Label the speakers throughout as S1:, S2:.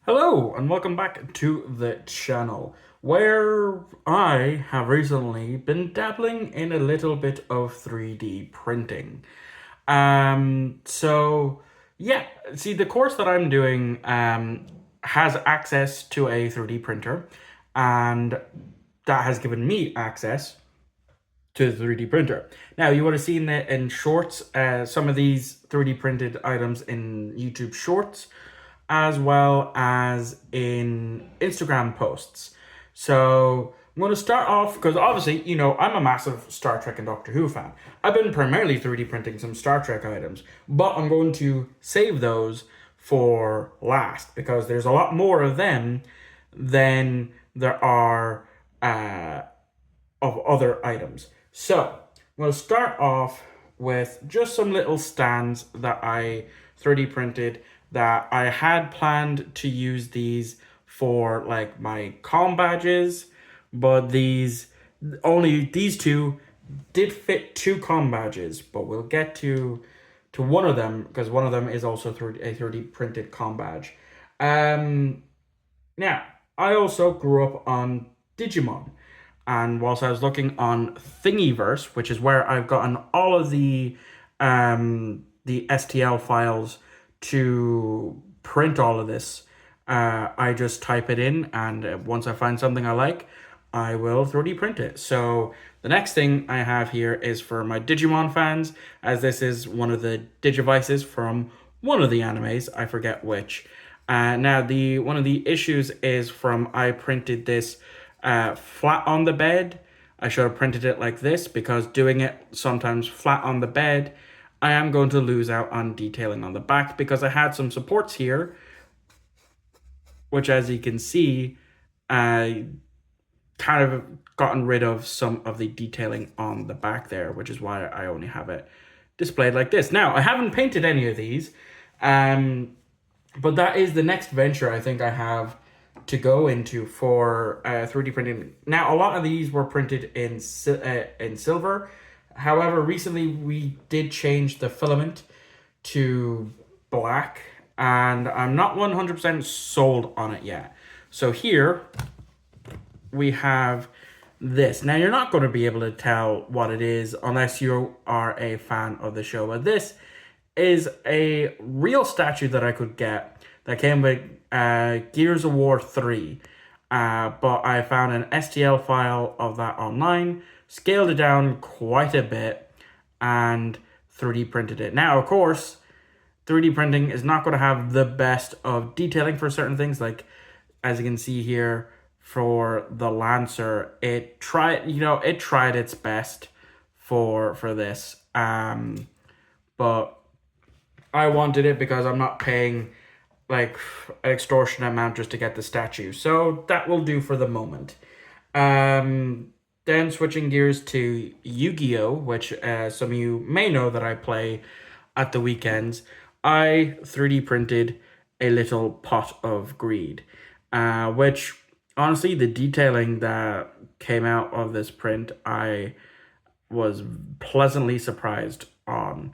S1: Hello and welcome back to the channel where I have recently been dabbling in a little bit of 3D printing. So yeah, see the course that I'm doing has access to a 3D printer, and that has given me access to the 3D printer. Now, you would have seen that in shorts, some of these 3D printed items in YouTube shorts, as well as in Instagram posts. So I'm going to start off because obviously, I'm a massive Star Trek and Doctor Who fan. I've been primarily 3D printing some Star Trek items, but I'm going to save those for last because there's a lot more of them than there are of other items. So I'm going to start off with just some little stands that I 3D printed that I had planned to use these for like my comm badges, but only these two did fit two comm badges, but we'll get to one of them because one of them is also a 3D printed comm badge. Now, I also grew up on Digimon. And whilst I was looking on Thingiverse, which is where I've gotten all of the STL files to print all of this, I just type it in, and once I find something I like, I will 3D print it. So the next thing I have here is for my Digimon fans, as this is one of the Digivices from one of the animes, I forget which. Now, one of the issues is from I printed this flat on the bed. I should have printed it like this because doing it sometimes flat on the bed, I am going to lose out on detailing on the back because I had some supports here, which as you can see, I kind of gotten rid of some of the detailing on the back there, which is why I only have it displayed like this. Now, I haven't painted any of these, but that is the next venture I think I have to go into for 3D printing. Now, a lot of these were printed in silver. However, recently we did change the filament to black, and I'm not 100% sold on it yet. So here we have this. Now, you're not going to be able to tell what it is unless you are a fan of the show, but this is a real statue that I could get that came with Gears of War 3. But I found an STL file of that online, scaled it down quite a bit, and 3D printed it. Now, of course, 3D printing is not going to have the best of detailing for certain things. Like, as you can see here, for the Lancer, it tried its best for this. But I wanted it because I'm not paying like an extortionate amount just to get the statue. So that will do for the moment. Then switching gears to Yu-Gi-Oh, which some of you may know that I play at the weekends. I 3D printed a little pot of greed, which honestly, the detailing that came out of this print, I was pleasantly surprised on.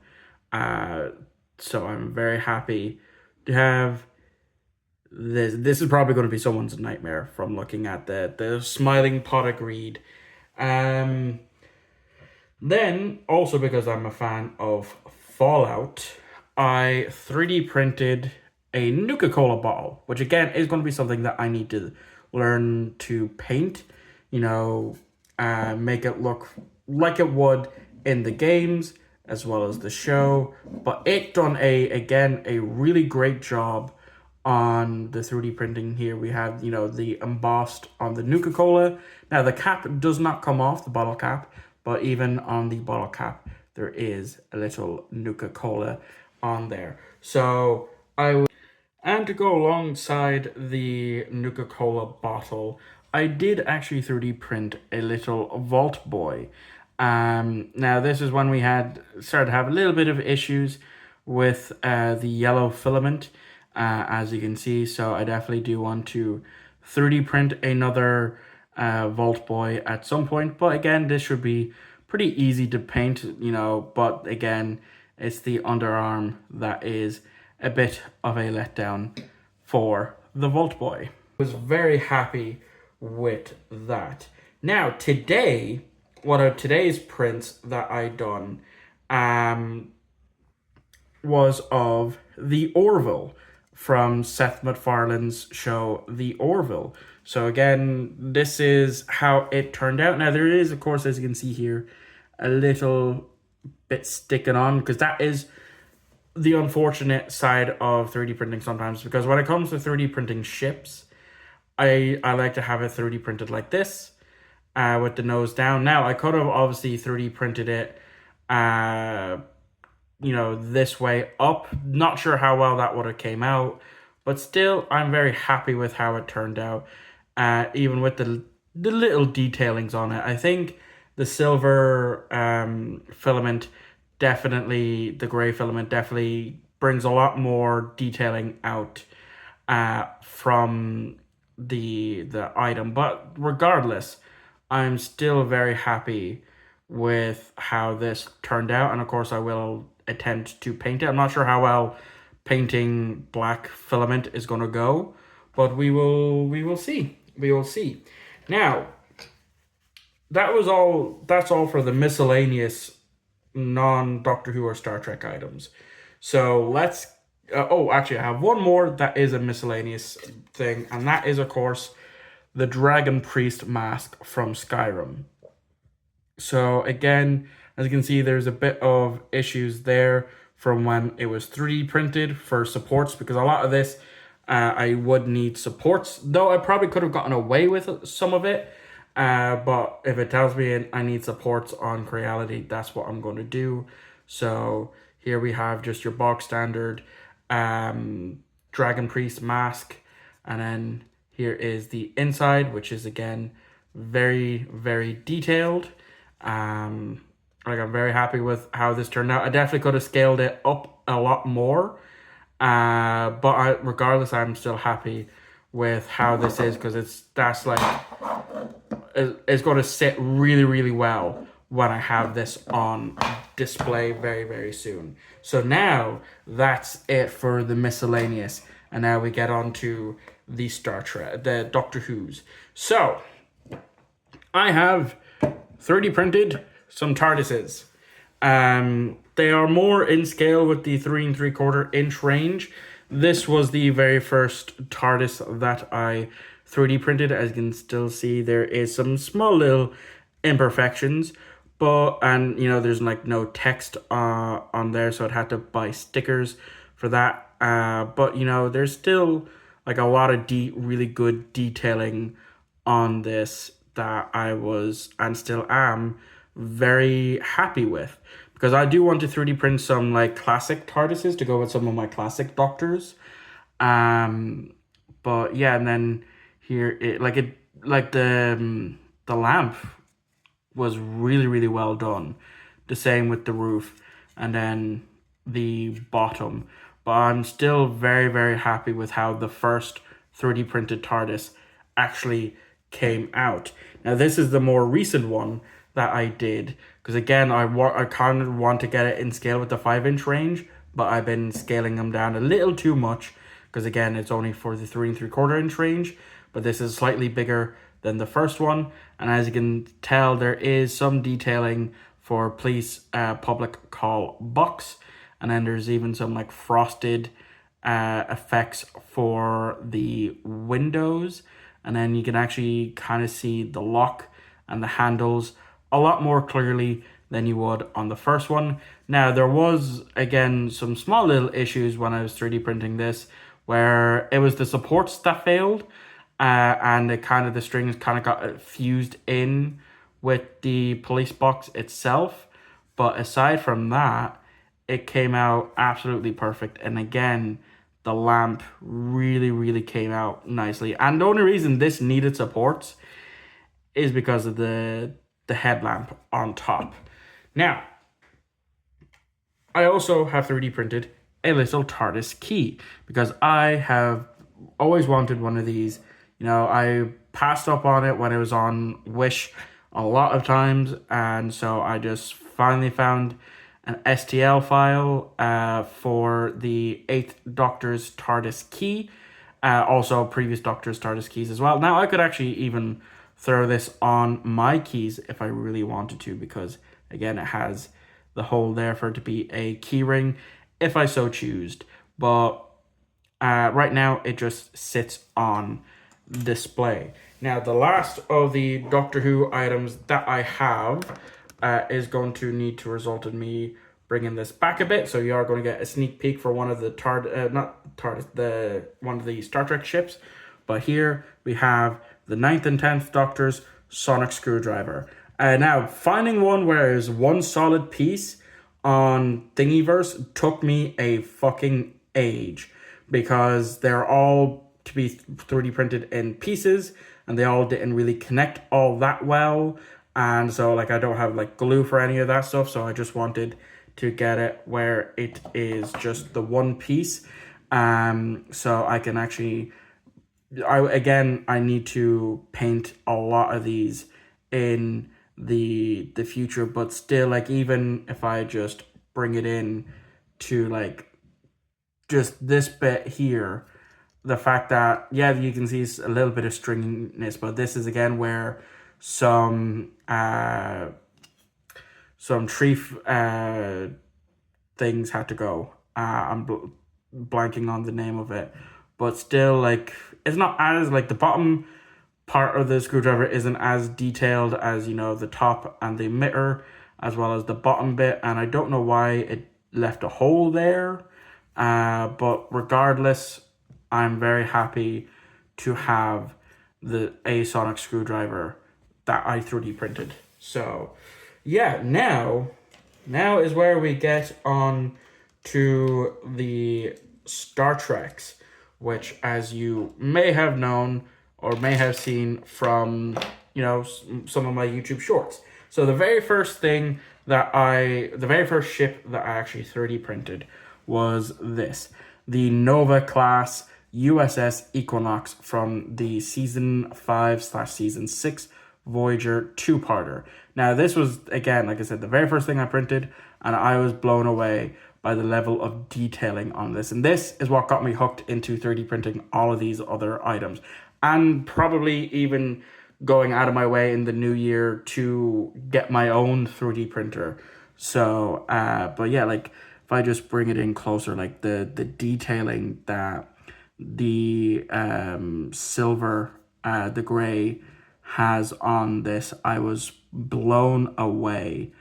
S1: So I'm very happy to have this. This is probably going to be someone's nightmare from looking at the smiling pot of greed. Then also because I'm a fan of Fallout, I 3D printed a Nuka-Cola bottle, which again is going to be something that I need to learn to paint, make it look like it would in the games as well as the show. But it done a really great job on the 3D printing here. We have, the embossed on the Nuka-Cola. Now, the cap does not come off, the bottle cap, but even on the bottle cap, there is a little Nuka-Cola on there. So and to go alongside the Nuka-Cola bottle, I did actually 3D print a little Vault Boy. Now, this is when we had started to have a little bit of issues with the yellow filament, as you can see. So I definitely do want to 3D print another Vault Boy at some point. But again, this should be pretty easy to paint, but again, it's the underarm that is a bit of a letdown for the Vault Boy. Was very happy with that. Now today, one of today's prints that I done was of the Orville from Seth MacFarlane's show The Orville. So again, this is how it turned out. Now there is, of course, as you can see here, a little bit sticking on, because that is the unfortunate side of 3D printing sometimes, because when it comes to 3D printing ships, I like to have it 3D printed like this, with the nose down. Now, I could have obviously 3D printed it, this way up. Not sure how well that would have came out, but still, I'm very happy with how it turned out, even with the little detailings on it. I think the silver filament definitely, the gray filament definitely brings a lot more detailing out from the item. But regardless, I'm still very happy with how this turned out, and of course I will attempt to paint it. I'm not sure how well painting black filament is going to go, but we will see. We will see. Now, that's all for the miscellaneous non-Doctor Who or Star Trek items. So let's actually I have one more that is a miscellaneous thing, and that is, of course, the Dragon Priest mask from Skyrim. So again, as you can see, there's a bit of issues there from when it was 3D printed for supports, because a lot of this I would need supports, though I probably could have gotten away with some of it. But if it tells me I need supports on Creality, that's what I'm going to do. So here we have just your box standard Dragon Priest mask, and then here is the inside, which is again very, very detailed. I'm very happy with how this turned out. I definitely could have scaled it up a lot more, but regardless, I'm still happy with how this is, because it's going to sit really, really well when I have this on display very, very soon. So now that's it for the miscellaneous, and now we get on to the Star Trek, the Doctor Who's. So I have 3D printed some TARDISes. They are more in scale with the 3 3/4 inch range. This was the very first TARDIS that I 3D printed. As you can still see, there is some small little imperfections, there's like no text on there, so I'd had to buy stickers for that. But there's still like a lot of really good detailing on this that I was and still am very happy with, because I do want to 3D print some like classic TARDISes to go with some of my classic Doctors. But yeah, and then here the lamp was really, really well done. The same with the roof, and then the bottom. But I'm still very, very happy with how the first 3D printed TARDIS actually came out. Now this is the more recent one that I did, because again I kind of want to get it in scale with the 5-inch range, but I've been scaling them down a little too much, because again it's only for the 3 3/4 inch range, but this is slightly bigger than the first one. And as you can tell, there is some detailing for police public call box, and then there's even some like frosted effects for the windows, and then you can actually kind of see the lock and the handles a lot more clearly than you would on the first one. Now there was again some small little issues when I was 3D printing this, where it was the supports that failed, and the strings kind of got fused in with the police box itself. But aside from that, it came out absolutely perfect. And again, the lamp really, really came out nicely. And the only reason this needed supports is because of the headlamp on top. Now, I also have 3D printed a little TARDIS key, because I have always wanted one of these. I passed up on it when it was on Wish a lot of times, and so I just finally found an STL file for the 8th Doctor's TARDIS key. Also, previous Doctor's TARDIS keys as well. Now, I could actually even throw this on my keys if I really wanted to, because, again, it has the hole there for it to be a key ring if I so choose. But right now, it just sits on display. Now, the last of the Doctor Who items that I have is going to need to result in me bringing this back a bit. So you are going to get a sneak peek for one of the one of the Star Trek ships. But here we have the 9th and 10th Doctor's sonic screwdriver. Now, finding one where it's one solid piece on Thingiverse took me a fucking age, because they're all to be 3D printed in pieces, and they all didn't really connect all that well. And so, like, I don't have, like, glue for any of that stuff, so I just wanted to get it where it is just the one piece. So I can actually... I need to paint a lot of these in the future, but still, like, even if I just bring it in to, like, just this bit here, the fact that, yeah, you can see a little bit of stringiness, but this is again where some tree things had to go. I'm blanking on the name of it, but still, like, it's not as, like, the bottom part of the screwdriver isn't as detailed as, you know, the top and the emitter, as well as the bottom bit, and I don't know why it left a hole there. But regardless, I'm very happy to have a sonic screwdriver that I 3D printed. So, yeah, now is where we get on to the Star Treks, which, as you may have known or may have seen from, you know, some of my YouTube shorts. So the very first ship that I actually 3D printed was this, the Nova class USS Equinox from the season 5/season 6 Voyager 2-parter. Now, this was, again, like I said, the very first thing I printed, and I was blown away by the level of detailing on this. And this is what got me hooked into 3D printing all of these other items, and probably even going out of my way in the new year to get my own 3D printer. So, but yeah, like, if I just bring it in closer, like the detailing that the silver, the gray has on this, I was blown away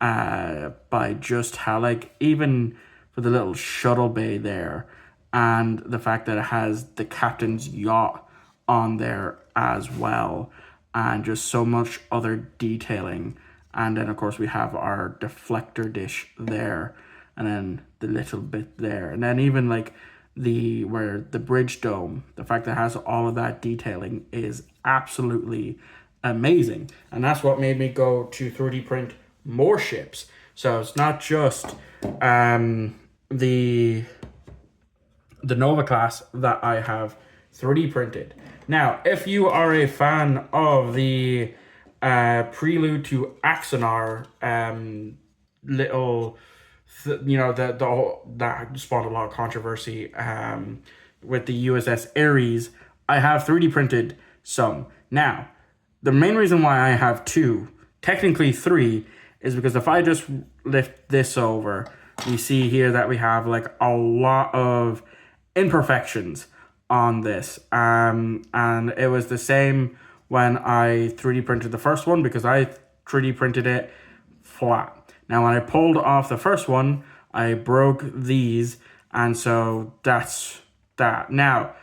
S1: by just how, like, even for the little shuttle bay there, and the fact that it has the captain's yacht on there as well, and just so much other detailing. And then, of course, we have our deflector dish there, and then the little bit there, and then even, like, where the bridge dome, the fact that it has all of that detailing is absolutely amazing. And that's what made me go to 3D print more ships. So it's not just the Nova class that I have 3D printed. Now, if you are a fan of the Prelude to Axanar little... you know, that spawned a lot of controversy with the USS Ares, I have 3D printed some. Now, the main reason why I have two, technically three, is because if I just lift this over, you see here that we have, like, a lot of imperfections on this. And it was the same when I 3D printed the first one, because I 3D printed it flat. Now, when I pulled off the first one, I broke these, and so that's that. Now,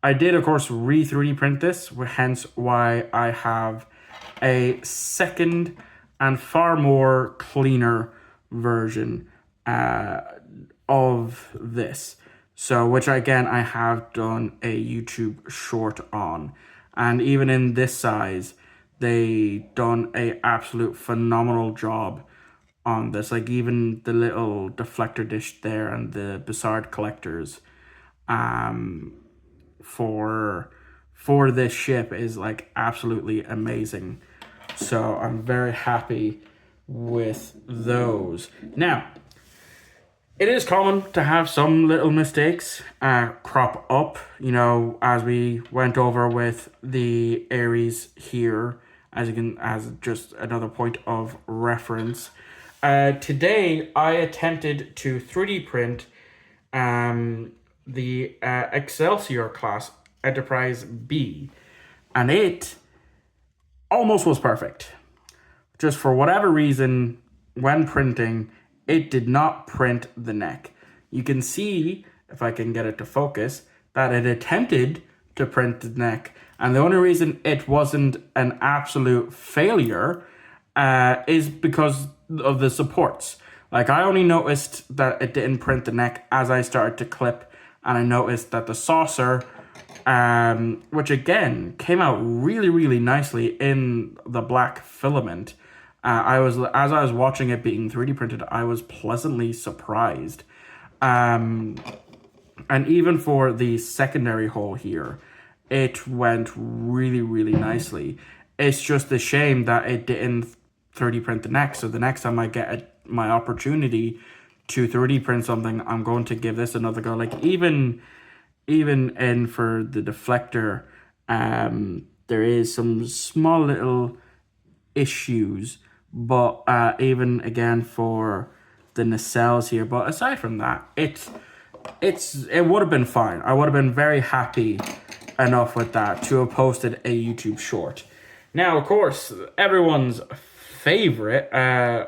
S1: I did, of course, 3D print this, hence why I have a second and far more cleaner version of this. So, which, again, I have done a YouTube short on. And even in this size, they done a absolute phenomenal job on this. Like, even the little deflector dish there and the Bizarre collectors for this ship is, like, absolutely amazing. So I'm very happy with those. Now, It is common to have some little mistakes crop up, as we went over with the Aries here, as just another point of reference. Today, I attempted to 3D print the Excelsior class Enterprise B, and it almost was perfect. Just for whatever reason, when printing, it did not print the neck. You can see, if I can get it to focus, that it attempted to print the neck. And the only reason it wasn't an absolute failure is because of the supports. Like, I only noticed that it didn't print the neck as I started to clip, and I noticed that the saucer, which again came out really, really nicely in the black filament. As I was watching it being 3D printed, I was pleasantly surprised. And even for the secondary hole here, it went really, really nicely. It's just a shame that it didn't 3D print the neck. So the next time I get my opportunity to 3D print something, I'm going to give this another go. Like, even in for the deflector, there is some small little issues, but even again for the nacelles here. But aside from that, it would have been fine. I would have been very happy enough with that to have posted a YouTube short. Now, of course, everyone's favorite.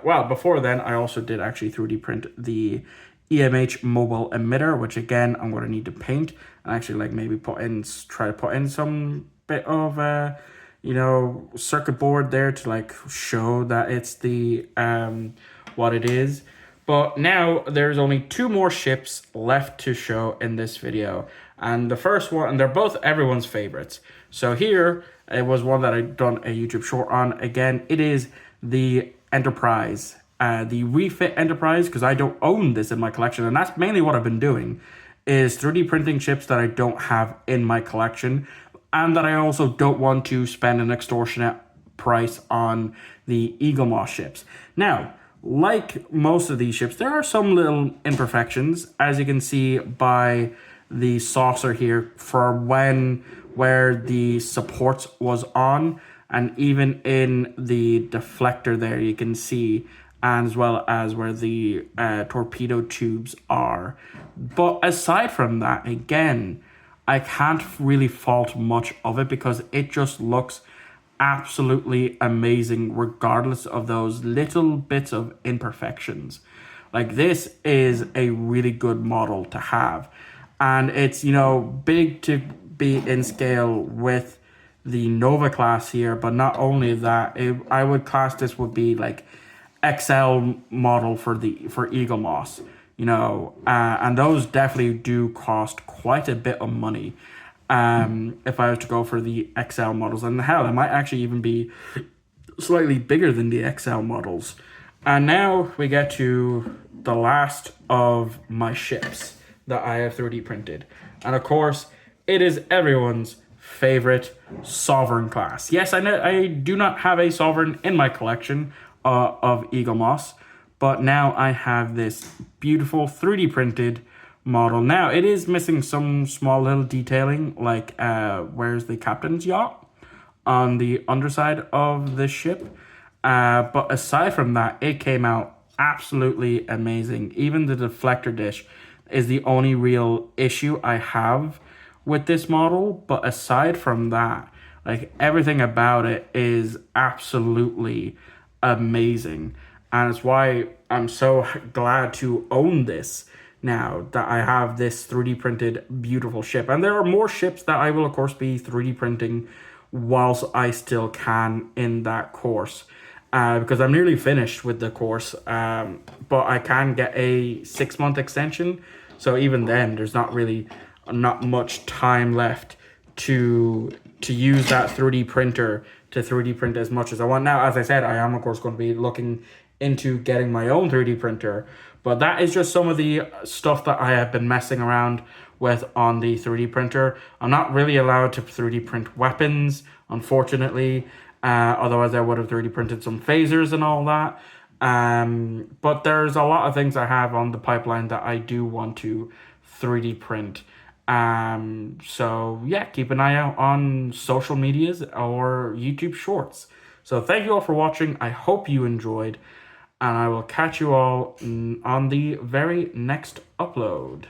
S1: Well, before then, I also did actually 3D print the EMH mobile emitter, which again I'm going to need to paint and actually like maybe try to put in some bit of circuit board there to like show that it's the what it is. But now there's only 2 more ships left to show in this video, and the first one, and they're both everyone's favorites. So here it was one that I'd done a YouTube short on. Again, it is the Enterprise, the refit Enterprise, because I don't own this in my collection, and that's mainly what I've been doing, is 3D printing ships that I don't have in my collection, and that I also don't want to spend an extortionate price on the Eaglemoss ships. Now, like most of these ships, there are some little imperfections, as you can see by the saucer here for where the supports was on, and even in the deflector there you can see, as well as where the torpedo tubes are. But aside from that, again, I can't really fault much of it because it just looks absolutely amazing regardless of those little bits of imperfections. Like, this is a really good model to have, and it's big to be in scale with the Nova class here. But not only that, I would class this would be like XL model for Eaglemoss, and those definitely do cost quite a bit of money. If I was to go for the XL models, and hell, it might actually even be slightly bigger than the XL models. And now we get to the last of my ships that I have 3D printed, and of course, it is everyone's favorite Sovereign class. Yes, I know I do not have a Sovereign in my collection of Eaglemoss, but now I have this beautiful 3D printed model. Now, it is missing some small little detailing, like where's the captain's yacht on the underside of the ship. But aside from that, it came out absolutely amazing. Even the deflector dish is the only real issue I have with this model. But aside from that, like, everything about it is absolutely amazing. And it's why I'm so glad to own this now, that I have this 3D printed beautiful ship. And there are more ships that I will of course be 3D printing whilst I still can in that course, because I'm nearly finished with the course, but I can get a 6-month extension, so even then there's not much time left to use that 3D printer to 3D print as much as I want. Now, as I said, I am of course going to be looking into getting my own 3D printer, but that is just some of the stuff that I have been messing around with on the 3D printer. I'm not really allowed to 3D print weapons, unfortunately. Otherwise, I would have 3D printed some phasers and all that. But there's a lot of things I have on the pipeline that I do want to 3D print. So yeah, keep an eye out on social medias or YouTube Shorts. So thank you all for watching. I hope you enjoyed, and I will catch you all on the very next upload.